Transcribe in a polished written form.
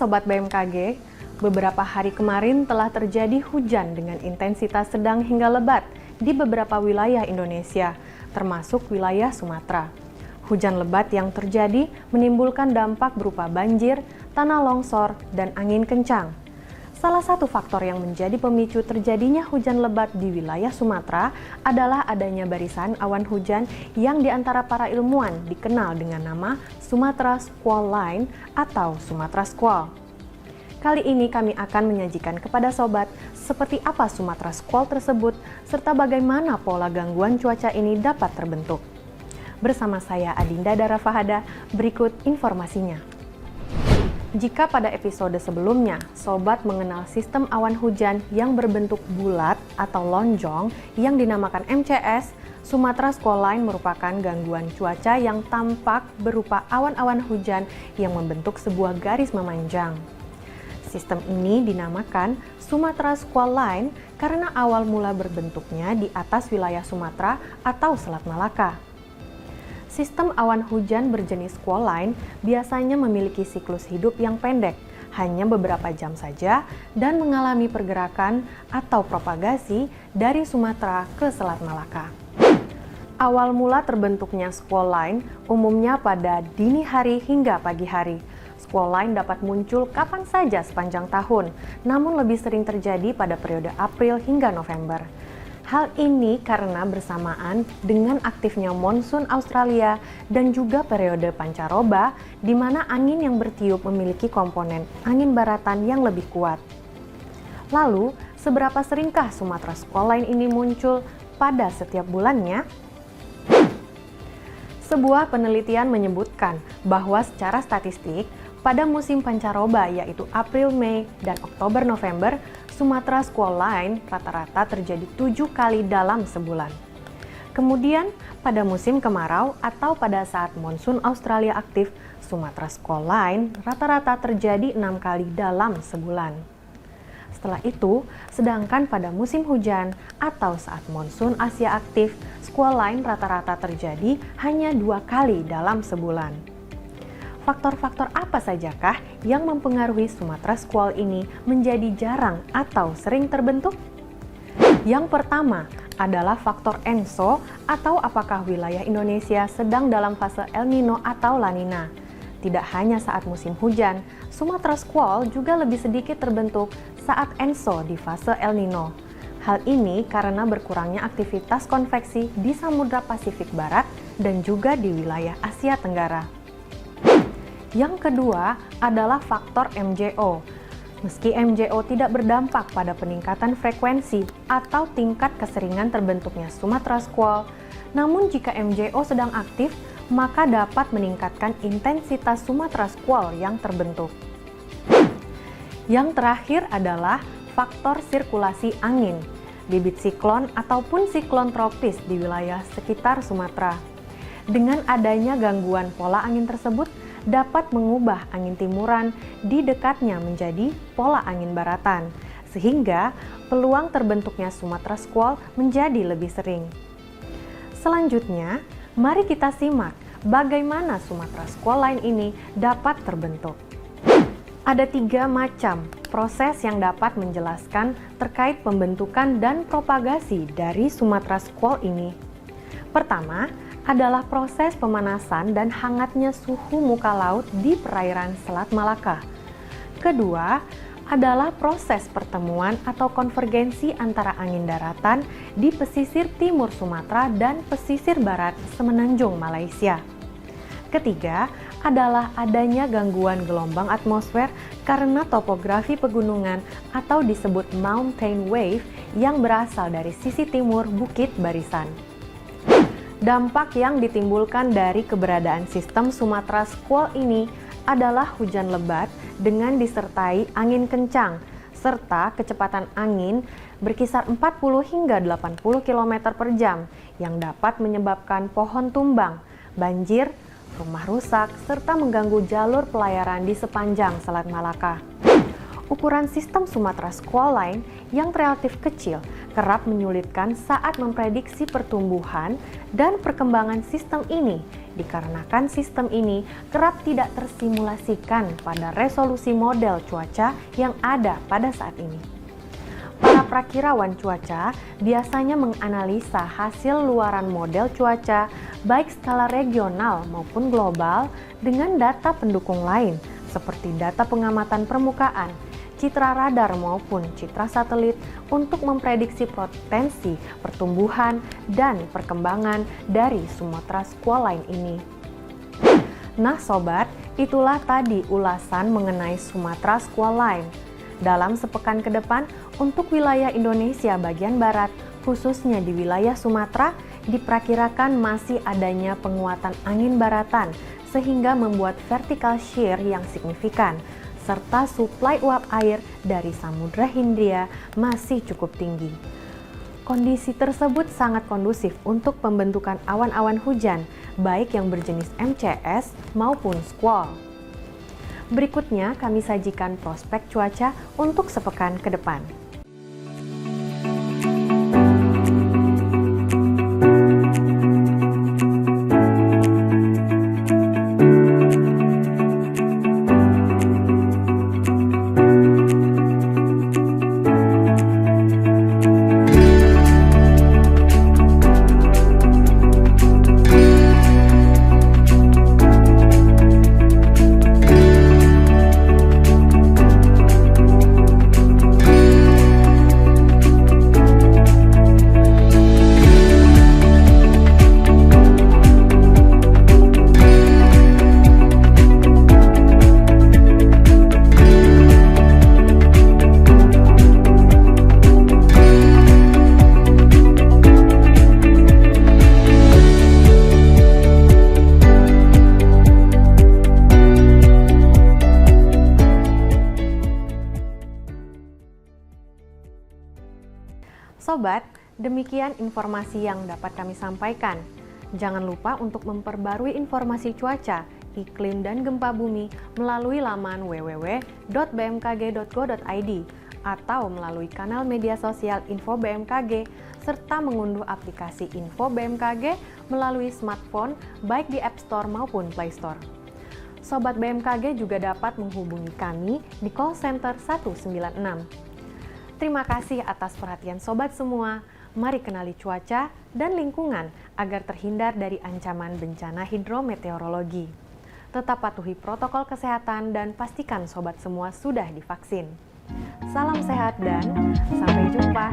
Sobat BMKG, beberapa hari kemarin telah terjadi hujan dengan intensitas sedang hingga lebat di beberapa wilayah Indonesia, termasuk wilayah Sumatera. Hujan lebat yang terjadi menimbulkan dampak berupa banjir, tanah longsor, dan angin kencang. Salah satu faktor yang menjadi pemicu terjadinya hujan lebat di wilayah Sumatera adalah adanya barisan awan hujan yang diantara para ilmuwan dikenal dengan nama Sumatra Squall Line atau Sumatra Squall. Kali ini kami akan menyajikan kepada sobat seperti apa Sumatra Squall tersebut serta bagaimana pola gangguan cuaca ini dapat terbentuk. Bersama saya Adinda Dara Fahada, berikut informasinya. Jika pada episode sebelumnya, sobat mengenal sistem awan hujan yang berbentuk bulat atau lonjong yang dinamakan MCS, Sumatra Squall Line merupakan gangguan cuaca yang tampak berupa awan-awan hujan yang membentuk sebuah garis memanjang. Sistem ini dinamakan Sumatra Squall Line karena awal mula berbentuknya di atas wilayah Sumatera atau Selat Malaka. Sistem awan hujan berjenis squall line biasanya memiliki siklus hidup yang pendek, hanya beberapa jam saja, dan mengalami pergerakan atau propagasi dari Sumatera ke Selat Malaka. Awal mula terbentuknya squall line umumnya pada dini hari hingga pagi hari. Squall line dapat muncul kapan saja sepanjang tahun, namun lebih sering terjadi pada periode April hingga November. Hal ini karena bersamaan dengan aktifnya monsun Australia dan juga periode pancaroba, di mana angin yang bertiup memiliki komponen angin baratan yang lebih kuat. Lalu, seberapa seringkah Sumatra Squall Line ini muncul pada setiap bulannya? Sebuah penelitian menyebutkan bahwa secara statistik, pada musim pancaroba yaitu April, Mei, dan Oktober-November, Sumatra Squall Line rata-rata terjadi 7 kali dalam sebulan. Kemudian, pada musim kemarau atau pada saat monsun Australia aktif, Sumatra Squall Line rata-rata terjadi 6 kali dalam sebulan. Setelah itu, sedangkan pada musim hujan atau saat monsun Asia aktif, Squall Line rata-rata terjadi hanya 2 kali dalam sebulan. Faktor-faktor apa sajakah yang mempengaruhi Sumatra Squall ini menjadi jarang atau sering terbentuk? Yang pertama adalah faktor ENSO atau apakah wilayah Indonesia sedang dalam fase El Nino atau La Nina. Tidak hanya saat musim hujan, Sumatra Squall juga lebih sedikit terbentuk saat ENSO di fase El Nino. Hal ini karena berkurangnya aktivitas konveksi di Samudra Pasifik Barat dan juga di wilayah Asia Tenggara. Yang kedua adalah faktor MJO. Meski MJO tidak berdampak pada peningkatan frekuensi atau tingkat keseringan terbentuknya Sumatra Squall, namun jika MJO sedang aktif, maka dapat meningkatkan intensitas Sumatra Squall yang terbentuk. Yang terakhir adalah faktor sirkulasi angin, bibit siklon ataupun siklon tropis di wilayah sekitar Sumatera. Dengan adanya gangguan pola angin tersebut, dapat mengubah angin timuran di dekatnya menjadi pola angin baratan, sehingga peluang terbentuknya Sumatra Squall menjadi lebih sering. Selanjutnya, mari kita simak bagaimana Sumatra Squall Line ini dapat terbentuk. Ada 3 macam proses yang dapat menjelaskan terkait pembentukan dan propagasi dari Sumatra Squall ini. Pertama, adalah proses pemanasan dan hangatnya suhu muka laut di perairan Selat Malaka. Kedua, adalah proses pertemuan atau konvergensi antara angin daratan di pesisir timur Sumatera dan pesisir barat semenanjung Malaysia. Ketiga, adalah adanya gangguan gelombang atmosfer karena topografi pegunungan atau disebut mountain wave yang berasal dari sisi timur Bukit Barisan. Dampak yang ditimbulkan dari keberadaan sistem Sumatra Squall ini adalah hujan lebat dengan disertai angin kencang, serta kecepatan angin berkisar 40 hingga 80 km per jam yang dapat menyebabkan pohon tumbang, banjir, rumah rusak, serta mengganggu jalur pelayaran di sepanjang Selat Malaka. Ukuran sistem Sumatra Squall Line yang relatif kecil kerap menyulitkan saat memprediksi pertumbuhan dan perkembangan sistem ini dikarenakan sistem ini kerap tidak tersimulasikan pada resolusi model cuaca yang ada pada saat ini. Para prakirawan cuaca biasanya menganalisa hasil luaran model cuaca baik skala regional maupun global dengan data pendukung lain seperti data pengamatan permukaan, citra radar maupun citra satelit untuk memprediksi potensi pertumbuhan dan perkembangan dari Sumatra Squalene ini. Nah sobat, itulah tadi ulasan mengenai Sumatra Squalene. Dalam sepekan ke depan, untuk wilayah Indonesia bagian barat, khususnya di wilayah Sumatera, diperkirakan masih adanya penguatan angin baratan sehingga membuat vertical shear yang signifikan, serta suplai uap air dari Samudra Hindia masih cukup tinggi. Kondisi tersebut sangat kondusif untuk pembentukan awan-awan hujan, baik yang berjenis MCS maupun squall. Berikutnya kami sajikan prospek cuaca untuk sepekan ke depan. Sobat, demikian informasi yang dapat kami sampaikan. Jangan lupa untuk memperbarui informasi cuaca, iklim, dan gempa bumi melalui laman www.bmkg.go.id atau melalui kanal media sosial Info BMKG, serta mengunduh aplikasi Info BMKG melalui smartphone baik di App Store maupun Play Store. Sobat BMKG juga dapat menghubungi kami di call center 196. Terima kasih atas perhatian sobat semua. Mari kenali cuaca dan lingkungan agar terhindar dari ancaman bencana hidrometeorologi. Tetap patuhi protokol kesehatan dan pastikan sobat semua sudah divaksin. Salam sehat dan sampai jumpa.